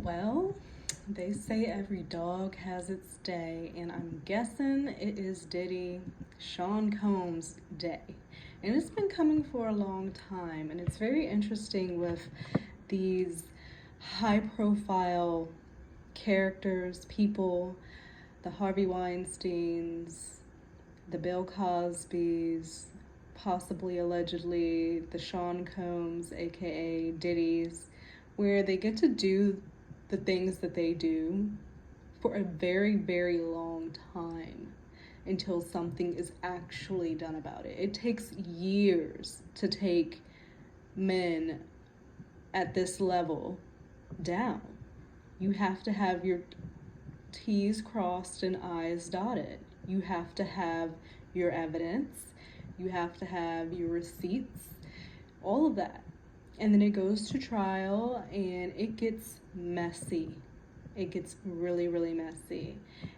Well, they say every dog has its day, and I'm guessing it is Diddy Sean Combs' day. And it's been coming for a long time, and it's very interesting with these high profile characters, people, the Harvey Weinsteins, the Bill Cosbys, possibly allegedly the Sean Combs, aka Diddy's, where they get to do the things that they do for a very, very long time until something is actually done about it. It takes years to take men at this level down. You have to have your T's crossed and I's dotted. You have to have your evidence. You have to have your receipts, all of that. And then it goes to trial and it gets messy. It gets really, really messy.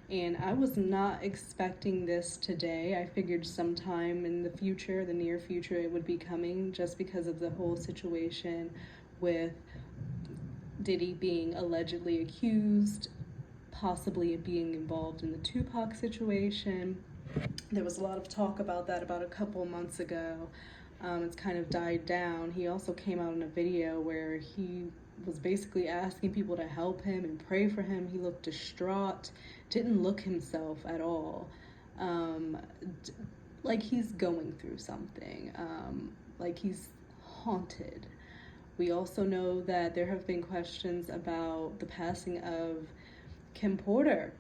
And I was not expecting this today. I figured sometime in the future, the near future, it would be coming just because of the whole situation with Diddy being allegedly accused, possibly being involved in the Tupac situation. There was a lot of talk about that about a couple months ago. It's kind of died down. He also came out in a video where he was basically asking people to help him and pray for him. He looked distraught, didn't look himself at all. Um, like he's going through something, like he's haunted. We also know that there have been questions about the passing of Kim Porter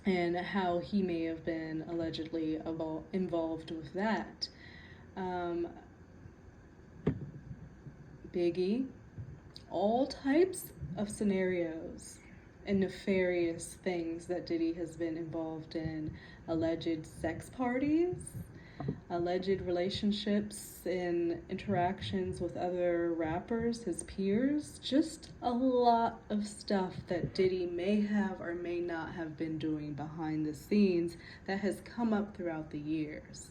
and how he may have been allegedly involved with that. Um, Biggie, all types of scenarios and nefarious things that Diddy has been involved in. Alleged sex parties, alleged relationships and interactions with other rappers, his peers, just a lot of stuff that Diddy may have or may not have been doing behind the scenes that has come up throughout the years.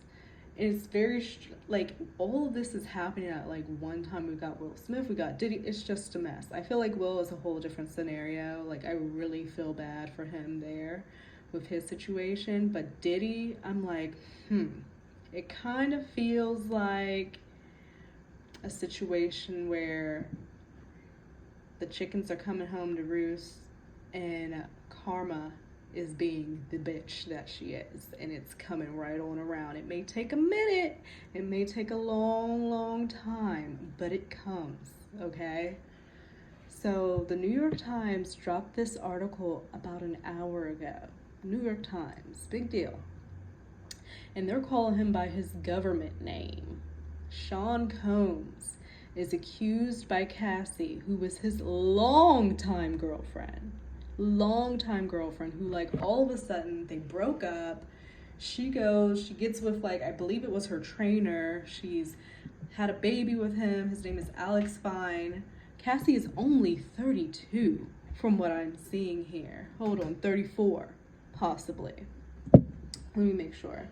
And it's very, like, all of this is happening at, like, one time. We got Will Smith, we got Diddy. It's just a mess. I feel like Will is a whole different scenario. Like, I really feel bad for him there with his situation. But Diddy, I'm like, it kind of feels like a situation where the chickens are coming home to roost and karma is being the bitch that she is, and it's coming right on around. It may take a minute, it may take a long, long time, but it comes, okay? So the New York Times dropped this article about an hour ago. New York Times, big deal. And they're calling him by his government name. Sean Combs is accused by Cassie, who was his longtime girlfriend, who, like, all of a sudden they broke up. She gets with, like, I believe it was her trainer. She's had a baby with him. His name is Alex Fine. Cassie is only 32 from what I'm seeing here. Hold on, 34, possibly. Let me make sure.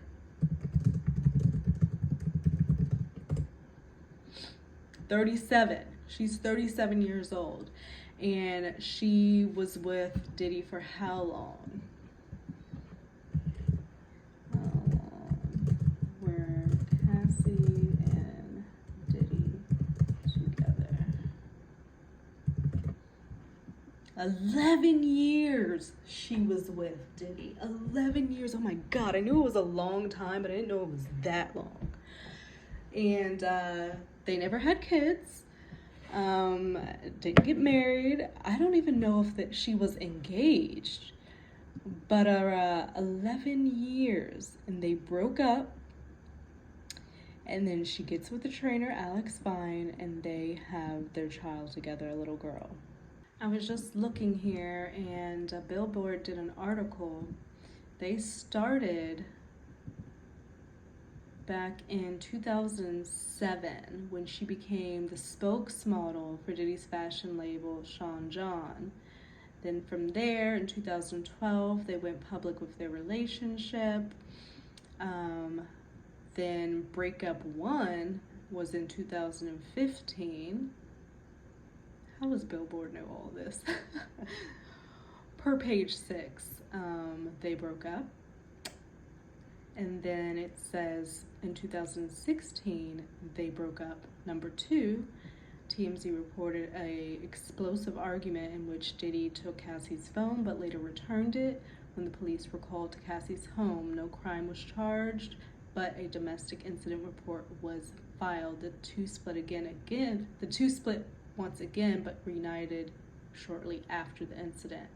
37. She's 37 years old. And she was with Diddy for how long? Were Cassie and Diddy together? 11 years she was with Diddy. 11 years. Oh my God. I knew it was a long time, but I didn't know it was that long. And they never had kids. Didn't get married. I don't even know if that she was engaged. But 11 years, and they broke up. And then she gets with the trainer, Alex Fine, and they have their child together, a little girl. I was just looking here, and Billboard did an article. They started back in 2007 when she became the spokesmodel for Diddy's fashion label, Sean John. Then from there, in 2012, they went public with their relationship. Then breakup one was in 2015. How does Billboard know all of this? Per page 6, they broke up. And then it says in 2016, they broke up. Number 2, TMZ reported a explosive argument in which Diddy took Cassie's phone but later returned it. When the police were called to Cassie's home, no crime was charged, but a domestic incident report was filed. The two split once again, but reunited shortly after the incident.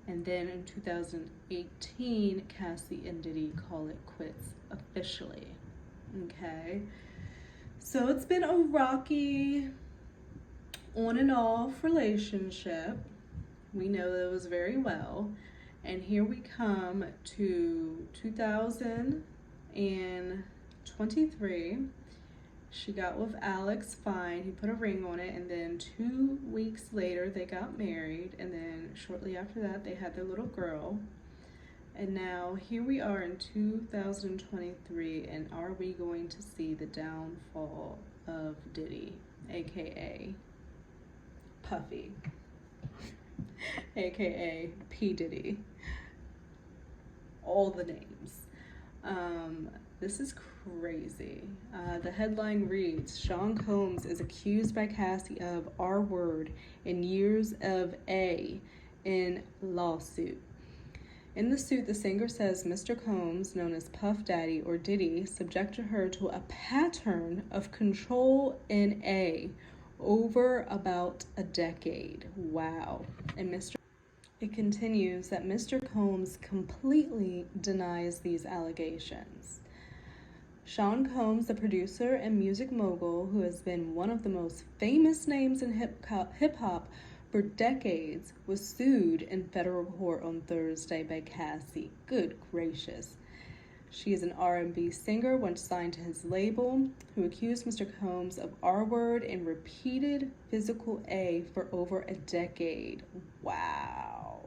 And then in 2018, Cassie and Diddy call it quits officially. Okay, so it's been a rocky on and off relationship. We know those very well. And here we come to 2023. She got with Alex, fine. He put a ring on it, and then 2 weeks later they got married, and then shortly after that they had their little girl. And now here we are in 2023, and are we going to see the downfall of Diddy, aka Puffy, aka P. Diddy? All the names. This is crazy. The headline reads, Sean Combs is accused by Cassie of R word and years of A in lawsuit. In the suit, the singer says Mr. Combs, known as Puff Daddy or Diddy, subjected her to a pattern of control in A over about a decade. Wow. And it continues that Mr. Combs completely denies these allegations. Sean Combs, the producer and music mogul who has been one of the most famous names in hip-hop for decades, was sued in federal court on Thursday by Cassie. Good gracious. She is an R&B singer once signed to his label who accused Mr. Combs of R-word and repeated physical A for over a decade. Wow.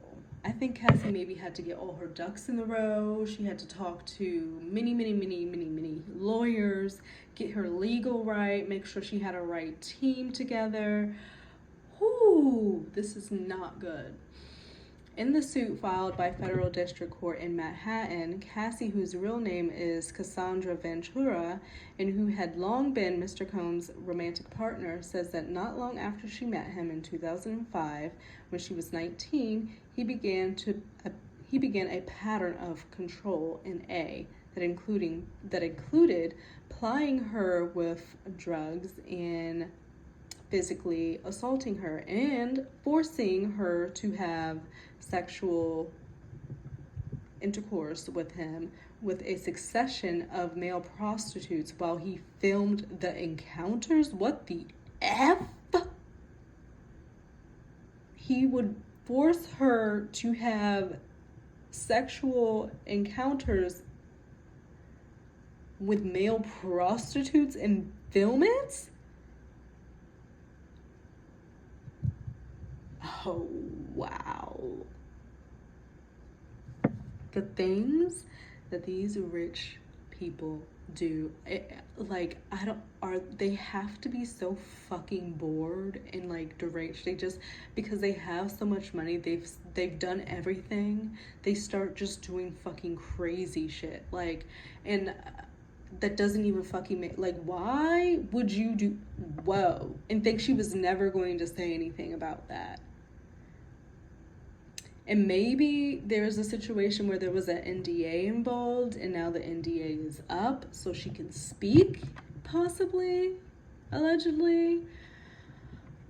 I think Cassie maybe had to get all her ducks in the row. She had to talk to many lawyers, get her legal right, make sure she had a right team together. Whoo, this is not good. In the suit filed by federal district court in Manhattan, Cassie, whose real name is Cassandra Ventura and who had long been Mr. Combs' romantic partner, says that not long after she met him in 2005, when she was 19, he began a pattern of control in A that included plying her with drugs and physically assaulting her and forcing her to have sexual intercourse with him with a succession of male prostitutes while he filmed the encounters. What the F? He would force her to have sexual encounters with male prostitutes and film it? Oh, wow. The things that these rich people do, they have to be so fucking bored and like deranged. They just, because they have so much money, they've done everything. They start just doing fucking crazy shit. And that doesn't even fucking make, why would you do, whoa, and think she was never going to say anything about that? And maybe there's a situation where there was an NDA involved and now the NDA is up so she can speak, possibly, allegedly.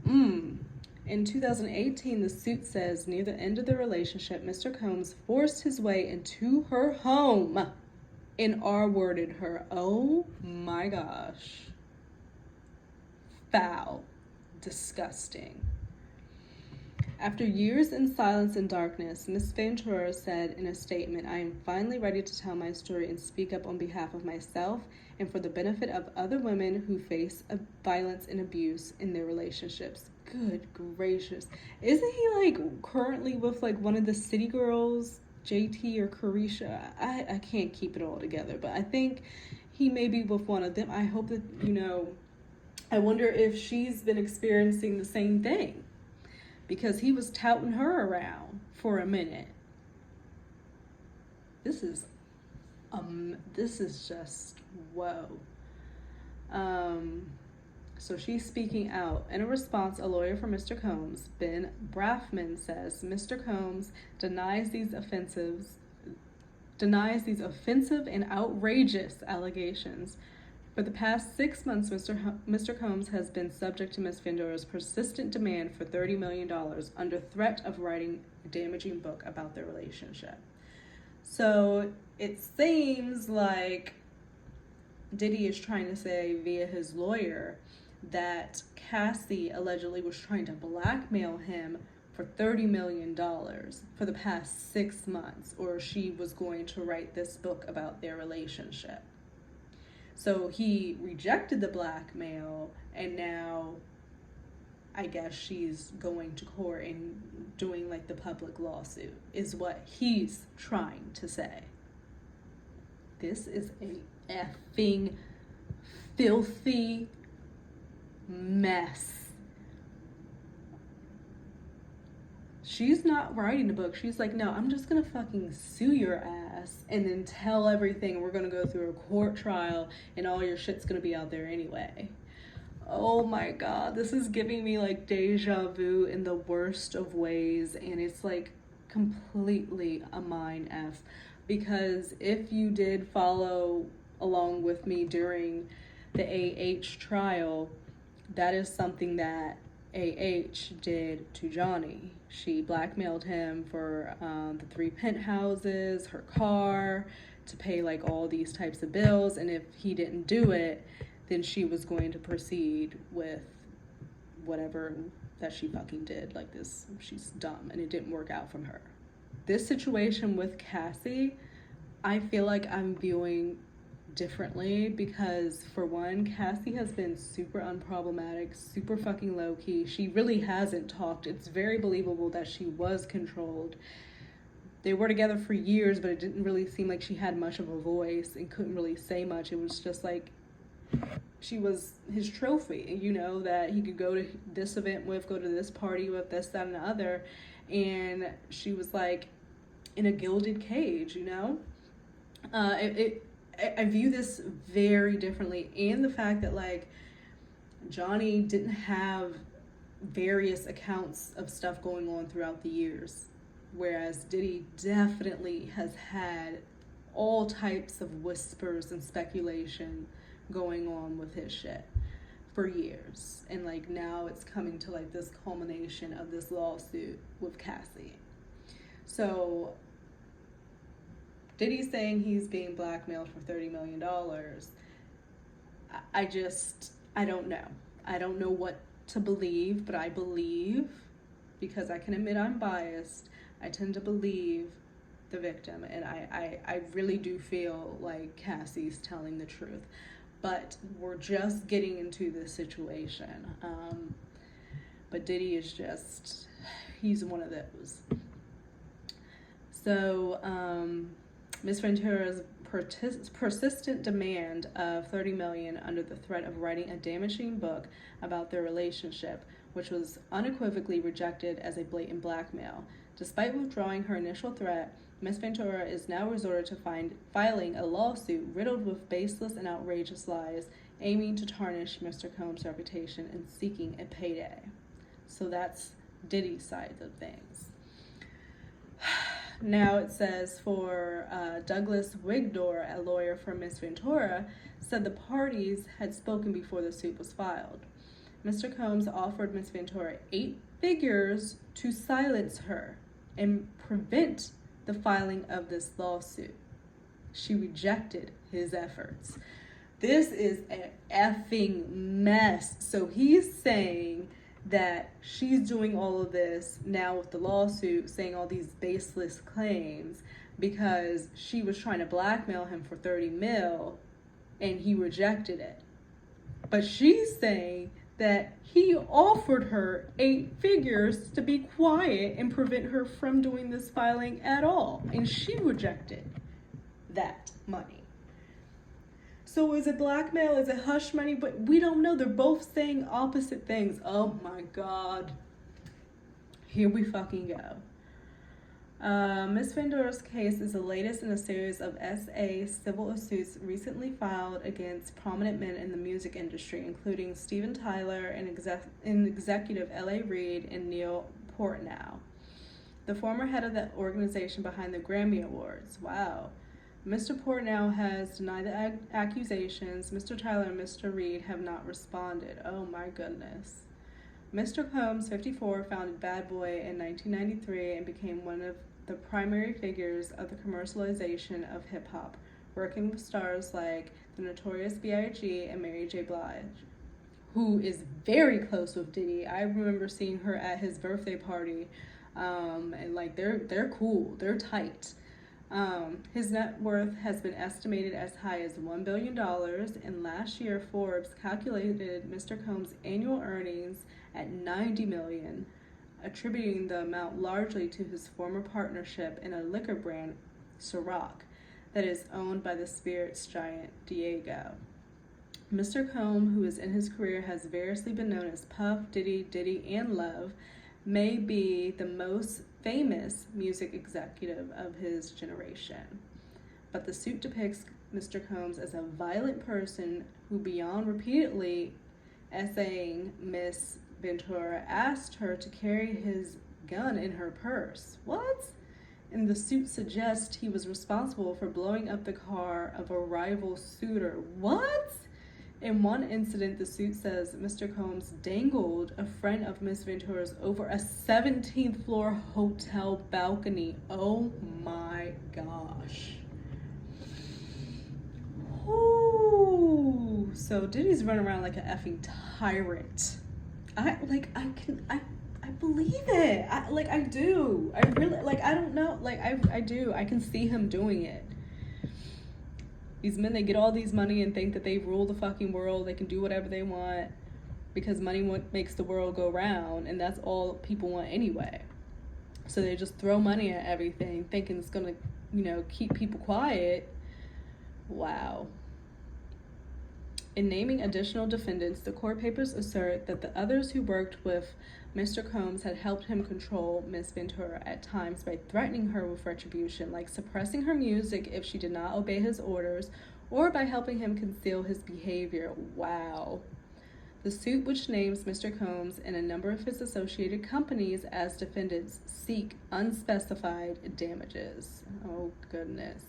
In 2018, the suit says near the end of the relationship, Mr. Combs forced his way into her home and R-worded her. Oh my gosh. Foul. Disgusting. After years in silence and darkness, Ms. Ventura said in a statement, I am finally ready to tell my story and speak up on behalf of myself and for the benefit of other women who face violence and abuse in their relationships. Good gracious. Isn't he currently with one of the city girls, JT or Carisha? I can't keep it all together, but I think he may be with one of them. I hope that, I wonder if she's been experiencing the same thing. because he was touting her around for a minute. This is just whoa. So she's speaking out. In a response, a lawyer for Mr. Combs, Ben Brafman, says Mr. Combs denies these offensive and outrageous allegations. For the past 6 months, Mr. Combs has been subject to Ms. Vendora's persistent demand for $30 million under threat of writing a damaging book about their relationship. So it seems like Diddy is trying to say via his lawyer that Cassie allegedly was trying to blackmail him for $30 million for the past 6 months, or she was going to write this book about their relationship. So he rejected the blackmail, and now I guess she's going to court and doing like the public lawsuit, is what he's trying to say. This is a effing filthy mess. She's not writing a book. She's like, no, I'm just gonna fucking sue your ass and then tell everything. We're gonna go through a court trial and all your shit's gonna be out there anyway. Oh my God, this is giving me like deja vu in the worst of ways, and it's like completely a mind F. Because if you did follow along with me during the AH trial, that is something that AH did to Johnny. She blackmailed him for the 3 penthouses, her car, to pay like all these types of bills, and if he didn't do it, then she was going to proceed with whatever that she fucking did. Like this, she's dumb, and it didn't work out from her. This situation with Cassie, I feel like I'm viewing differently because, for one, Cassie has been super unproblematic, super fucking low-key. She really hasn't talked. It's very believable that she was controlled. They were together for years, but it didn't really seem like she had much of a voice and couldn't really say much. It was just like she was his trophy, you know, that he could go to this event with, go to this party with, this, that, and the other. And she was like in a gilded cage, you know? I view this very differently. And the fact that like Johnny didn't have various accounts of stuff going on throughout the years, whereas Diddy definitely has had all types of whispers and speculation going on with his shit for years. And like now it's coming to like this culmination of this lawsuit with Cassie. So Diddy's saying he's being blackmailed for $30 million. I don't know. I don't know what to believe, but I believe, because I can admit I'm biased, I tend to believe the victim, and I really do feel like Cassie's telling the truth. But we're just getting into this situation. But Diddy is just, he's one of those. So, Ms. Ventura's persistent demand of $30 million under the threat of writing a damaging book about their relationship, which was unequivocally rejected as a blatant blackmail. Despite withdrawing her initial threat, Ms. Ventura is now resorted to filing a lawsuit riddled with baseless and outrageous lies, aiming to tarnish Mr. Combs' reputation and seeking a payday. So that's Diddy's side of things. Now it says for Douglas Wigdor, a lawyer for Ms. Ventura, said the parties had spoken before the suit was filed. Mr. Combs offered Ms. Ventura 8 figures to silence her and prevent the filing of this lawsuit. She rejected his efforts. This is an effing mess. So he's saying that she's doing all of this now with the lawsuit, saying all these baseless claims because she was trying to blackmail him for 30 mil and he rejected it. But she's saying that he offered her 8 figures to be quiet and prevent her from doing this filing at all, and she rejected that money. So is it blackmail? Is it hush money? But we don't know. They're both saying opposite things. Oh my God. Here we fucking go. Ms. Venture's case is the latest in a series of SA civil suits recently filed against prominent men in the music industry, including Steven Tyler and executive L.A. Reid and Neil Portnow, the former head of the organization behind the Grammy Awards. Wow. Mr. Portnow has denied the accusations. Mr. Tyler and Mr. Reid have not responded. Oh my goodness. Mr. Combs, 54, founded Bad Boy in 1993 and became one of the primary figures of the commercialization of hip-hop, working with stars like the Notorious B.I.G. and Mary J. Blige, who is very close with Diddy. I remember seeing her at his birthday party, and like they're cool, they're tight. His net worth has been estimated as high as $1 billion, and last year Forbes calculated Mr. Combs' annual earnings at $90 million, attributing the amount largely to his former partnership in a liquor brand, Ciroc, that is owned by the spirits giant Diageo. Mr. Combs, who is in his career has variously been known as Puff, Diddy, and Love, may be the most famous music executive of his generation. But the suit depicts Mr. Combs as a violent person who, beyond repeatedly essaying Miss Ventura, asked her to carry his gun in her purse. What? And the suit suggests he was responsible for blowing up the car of a rival suitor. What? In one incident, the suit says Mr. Combs dangled a friend of Miss Ventura's over a 17th floor hotel balcony. Oh my gosh. Ooh. So Diddy's running around like an effing tyrant. I believe it. I do. I really, I don't know. I do. I can see him doing it. These men, they get all these money and think that they rule the fucking world. They can do whatever they want because money makes the world go round, and that's all people want anyway. So they just throw money at everything, thinking it's gonna, keep people quiet. Wow. In naming additional defendants, the court papers assert that the others who worked with Mr. Combs had helped him control Miss Ventura at times by threatening her with retribution, like suppressing her music if she did not obey his orders, or by helping him conceal his behavior. Wow. The suit, which names Mr. Combs and a number of his associated companies as defendants, seek unspecified damages. Oh, goodness.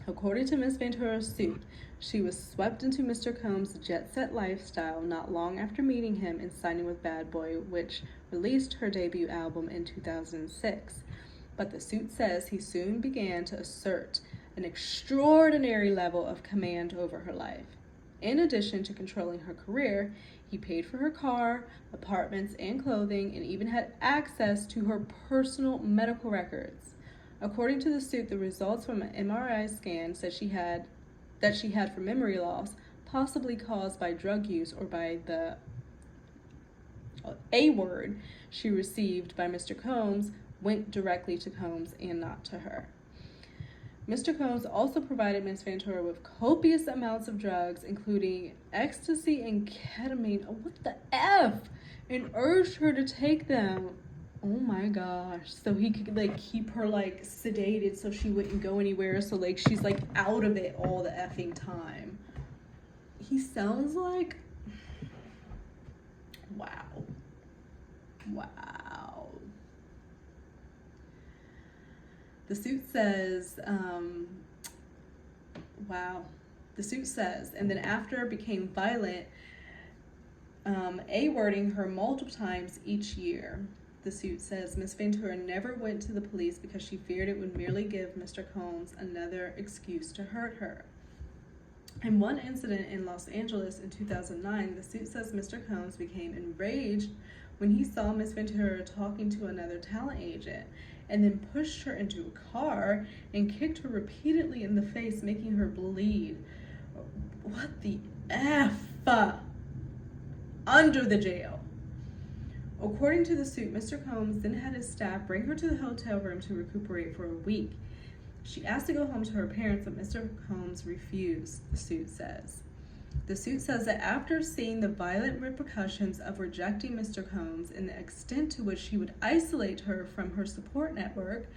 According to Miss Ventura's suit, she was swept into Mr. Combs' jet-set lifestyle not long after meeting him and signing with Bad Boy, which released her debut album in 2006. But the suit says he soon began to assert an extraordinary level of command over her life. In addition to controlling her career, he paid for her car, apartments, and clothing, and even had access to her personal medical records. According to the suit, the results from an MRI scan said that she had for memory loss, possibly caused by drug use or by the A word she received by Mr. Combs, went directly to Combs and not to her. Mr. Combs also provided Ms. Ventura with copious amounts of drugs, including ecstasy and ketamine. Oh, what the F? And urged her to take them. Oh my gosh. So he could keep her sedated so she wouldn't go anywhere. So she's out of it all the effing time. He sounds like, wow. The suit says, and then after became violent, A-wording her multiple times each year. The suit says Miss Ventura never went to the police because she feared it would merely give Mr. Combs another excuse to hurt her. In one incident in Los Angeles in 2009, the suit says Mr. Combs became enraged when he saw Miss Ventura talking to another talent agent, and then pushed her into a car and kicked her repeatedly in the face, making her bleed. What the F? Under the jail. According to the suit, Mr. Combs then had his staff bring her to the hotel room to recuperate for a week. She asked to go home to her parents, but Mr. Combs refused, the suit says. The suit says that after seeing the violent repercussions of rejecting Mr. Combs and the extent to which he would isolate her from her support network,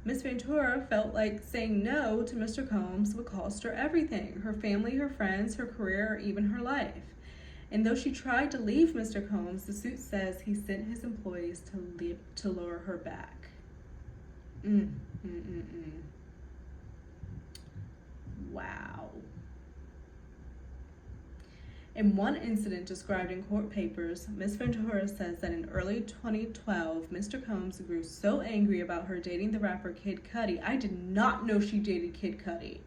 Miss Ventura felt like saying no to Mr. Combs would cost her everything: her family, her friends, her career, or even her life. And though she tried to leave Mr. Combs, the suit says he sent his employees to lure her back. Wow. In one incident described in court papers, Ms. Ventura says that in early 2012, Mr. Combs grew so angry about her dating the rapper Kid Cudi — I did not know she dated Kid Cudi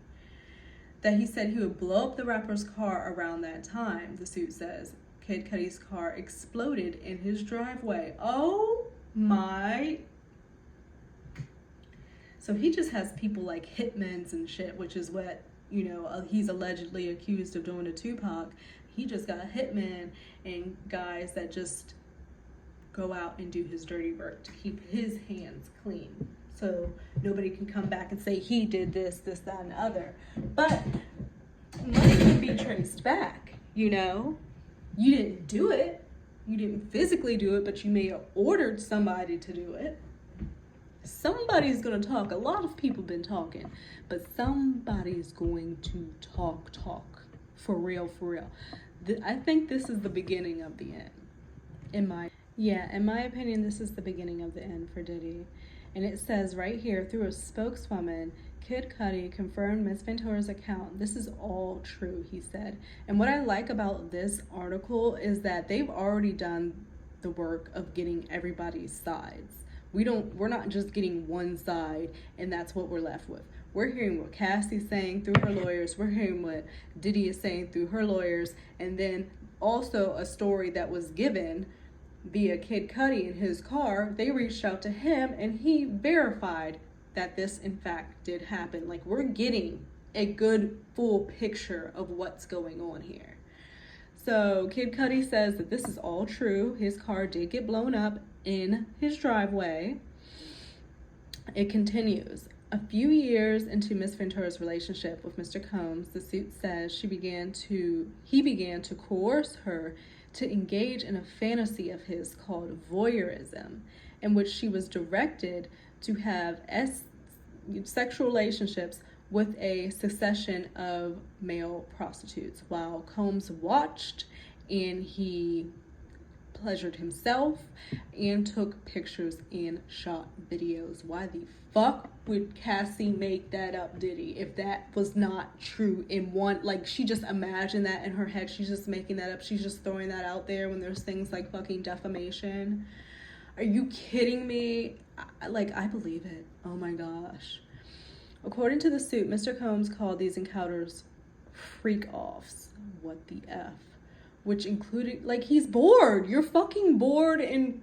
— that he said he would blow up the rapper's car around that time. The suit says Kid Cudi's car exploded in his driveway. Oh my. So he just has people like hitmen and shit, which is what, he's allegedly accused of doing to Tupac. He just got hitmen and guys that just go out and do his dirty work to keep his hands clean, so nobody can come back and say he did this, that, and the other. But money can be traced back, You didn't do it. You didn't physically do it, but you may have ordered somebody to do it. Somebody's going to talk. A lot of people been talking, but somebody's going to talk. For real. I think this is the beginning of the end. In my opinion, this is the beginning of the end for Diddy. And it says right here, through a spokeswoman, Kid Cudi confirmed Ms. Ventura's account. This is all true, he said. And what I like about this article is that they've already done the work of getting everybody's sides. We're not just getting one side and that's what we're left with. We're hearing what Cassie's saying through her lawyers. We're hearing what Diddy is saying through her lawyers. And then also a story that was given via Kid Cudi in his car. They reached out to him and he verified that this in fact did happen. Like, we're getting a good full picture of what's going on here. So Kid Cudi says that this is all true. His car did get blown up in his driveway. It continues. A few years into Miss Ventura's relationship with Mr. Combs, the suit says he began to coerce her to engage in a fantasy of his called voyeurism, in which she was directed to have sexual relationships with a succession of male prostitutes, while Combs watched and he pleasured himself and took pictures and shot videos. Why the fuck would Cassie make that up, Diddy, if that was not true? She just imagined that in her head. She's just making that up. She's just throwing that out there when there's things like fucking defamation. Are you kidding me? I believe it. Oh my gosh. According to the suit, Mr. Combs called these encounters freak-offs. What the F? Which included, he's bored. You're fucking bored and,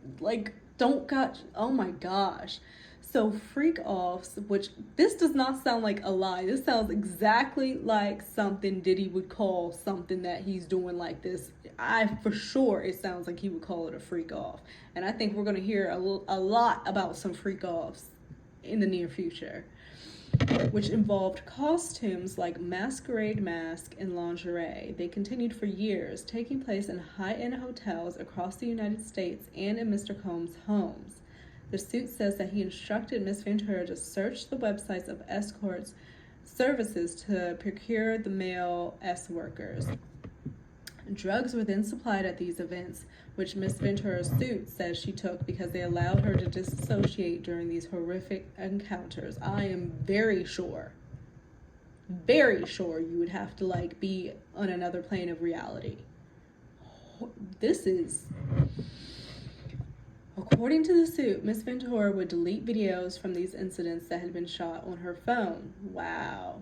oh my gosh. So freak-offs, which this does not sound like a lie. This sounds exactly like something Diddy would call something that he's doing like this. For sure, it sounds like he would call it a freak-off. And I think we're going to hear a lot about some freak-offs in the near future, which involved costumes like masquerade mask and lingerie. They continued for years, taking place in high-end hotels across the United States and in Mr. Combs' homes. The suit says that he instructed Ms. Ventura to search the websites of escorts services to procure the male S-workers. Drugs were then supplied at these events, which Ms. Ventura's suit says she took because they allowed her to disassociate during these horrific encounters. I am very sure you would have to be on another plane of reality. According to the suit, Ms. Ventura would delete videos from these incidents that had been shot on her phone. Wow.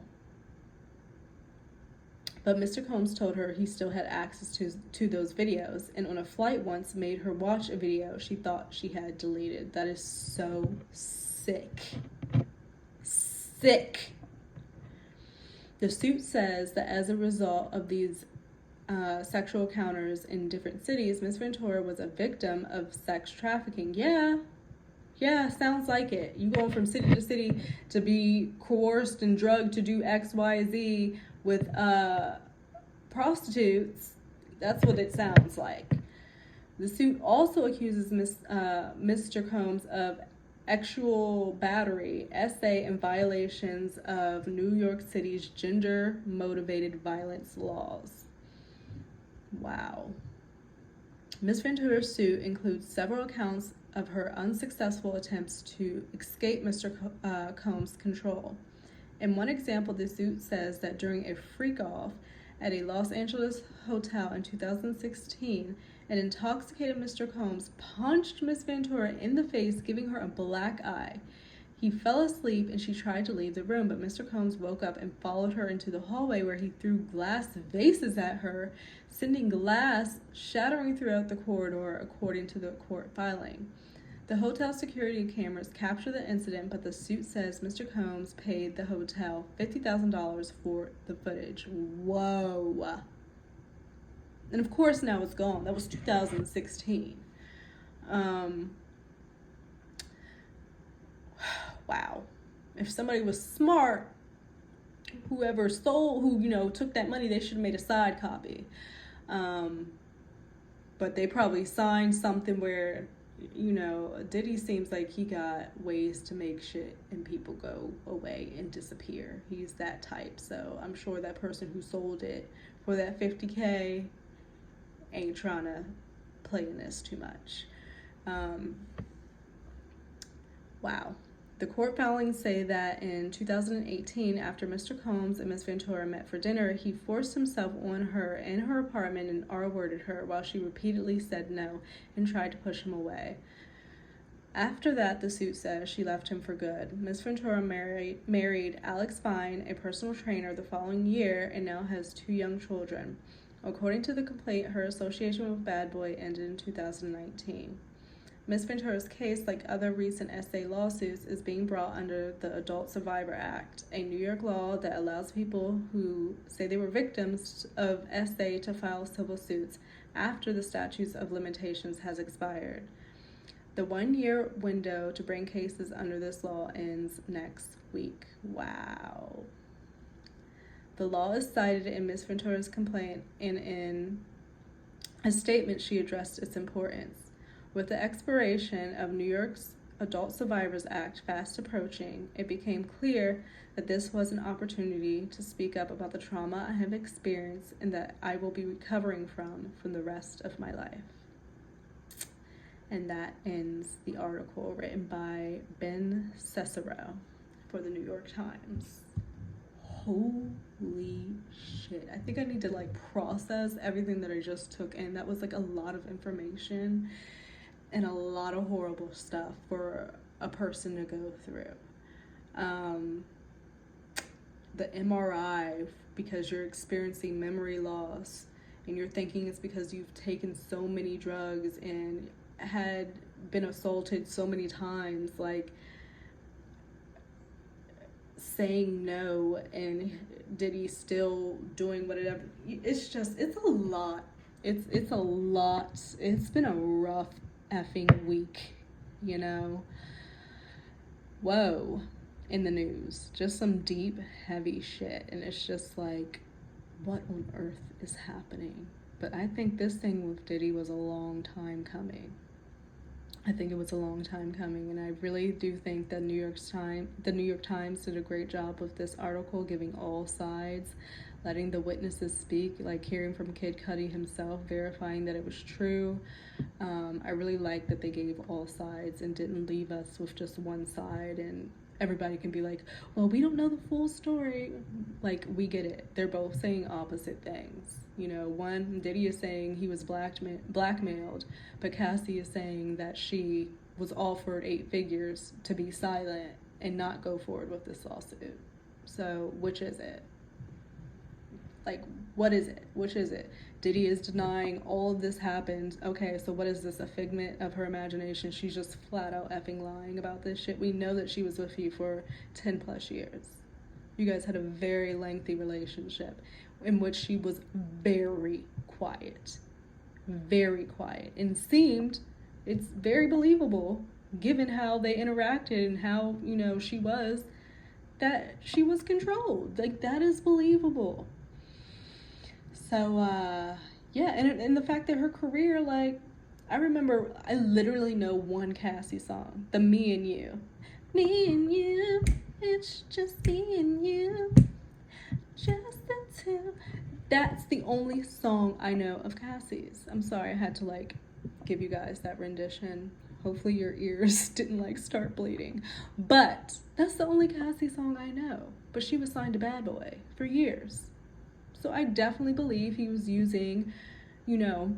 But Mr. Combs told her he still had access to those videos, and on a flight once made her watch a video she thought she had deleted. That is so sick. Sick. The suit says that as a result of these sexual encounters in different cities, Ms. Ventura was a victim of sex trafficking. Yeah, sounds like it. You going from city to city to be coerced and drugged to do X, Y, Z with the prostitutes. That's what it sounds like. The suit also accuses Mr. Combs of actual battery, essay, and violations of New York City's gender-motivated violence laws. Wow. Ms. Ventura's suit includes several accounts of her unsuccessful attempts to escape Mr. Combs' control. In one example, the suit says that during a freak-off at a Los Angeles hotel in 2016, an intoxicated Mr. Combs punched Ms. Ventura in the face, giving her a black eye. He fell asleep and she tried to leave the room, but Mr. Combs woke up and followed her into the hallway where he threw glass vases at her, sending glass shattering throughout the corridor, according to the court filing. The hotel security cameras capture the incident, but the suit says Mr. Combs paid the hotel $50,000 for the footage. Whoa. And of course now it's gone. That was 2016. Wow. If somebody was smart, who took that money, they should have made a side copy. But they probably signed something where, Diddy seems like he got ways to make shit and people go away and disappear. He's that type. So I'm sure that person who sold it for that $50K ain't trying to play in this too much. Wow. The court filings say that in 2018, after Mr. Combs and Ms. Ventura met for dinner, he forced himself on her in her apartment and R-worded her while she repeatedly said no and tried to push him away. After that, the suit says she left him for good. Ms. Ventura married Alex Fine, a personal trainer, the following year and now has 2 young children. According to the complaint, her association with Bad Boy ended in 2019. Ms. Ventura's case, like other recent SA lawsuits, is being brought under the Adult Survivor Act, a New York law that allows people who say they were victims of SA to file civil suits after the statute of limitations has expired. The 1-year window to bring cases under this law ends next week. Wow. The law is cited in Ms. Ventura's complaint, and in a statement she addressed its importance. With the expiration of New York's Adult Survivors Act fast approaching, it became clear that this was an opportunity to speak up about the trauma I have experienced and that I will be recovering from the rest of my life. And that ends the article written by Ben Cicero for the New York Times. Holy shit. I think I need to process everything that I just took in. That was a lot of information and a lot of horrible stuff for a person to go through. The MRI, because you're experiencing memory loss and you're thinking it's because you've taken so many drugs and had been assaulted so many times, saying no and Diddy still doing whatever. It's a lot. It's a lot. It's been a rough effing week, Whoa, in the news. Just some deep, heavy shit. And it's just what on earth is happening? But I think this thing with Diddy was a long time coming. And I really do think that the New York Times did a great job with this article, giving all sides, letting the witnesses speak, hearing from Kid Cudi himself, verifying that it was true. I really like that they gave all sides and didn't leave us with just one side and everybody can be well, we don't know the full story. We get it. They're both saying opposite things. One, Diddy is saying he was blackmailed, but Cassie is saying that she was offered 8 figures to be silent and not go forward with this lawsuit. So, which is it? What is it? Which is it? Diddy is denying all of this happened. Okay, so what is this, a figment of her imagination? She's just flat out effing lying about this shit. We know that she was with you for 10 plus years. You guys had a very lengthy relationship in which she was very quiet. Very quiet. And it's very believable, given how they interacted and how, she was, that she was controlled. That is believable. So, yeah, and the fact that her career, like, I remember, I literally know one Cassie song, the Me and You. Me and you, it's just me and you, just the two. That's the only song I know of Cassie's. I'm sorry, I had to, like, give you guys that rendition. Hopefully your ears didn't, like, start bleeding. But that's the only Cassie song I know. But she was signed to Bad Boy for years. So I definitely believe he was using, you know,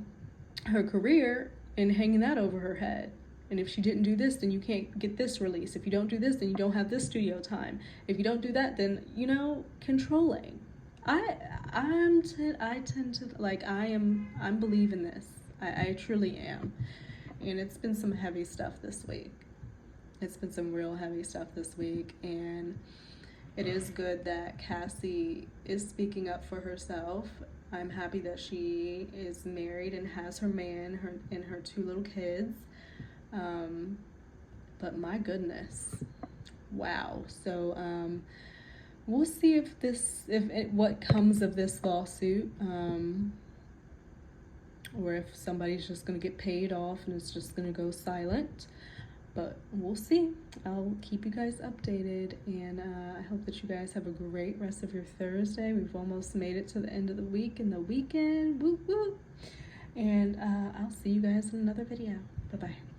her career and hanging that over her head. And if she didn't do this, then you can't get this release. If you don't do this, then you don't have this studio time. If you don't do that, then, you know, controlling. I tend to, like, I'm believing this. I truly am. And it's been some heavy stuff this week. It's been some real heavy stuff this week, and it is good that Cassie is speaking up for herself. I'm happy that she is married and has her man and her 2 little kids. But my goodness, wow. So we'll see what comes of this lawsuit, or if somebody's just gonna get paid off and it's just gonna go silent. But we'll see. I'll keep you guys updated, and I hope that you guys have a great rest of your Thursday. We've almost made it to the end of the week and the weekend. Woo woo! And I'll see you guys in another video. Bye bye.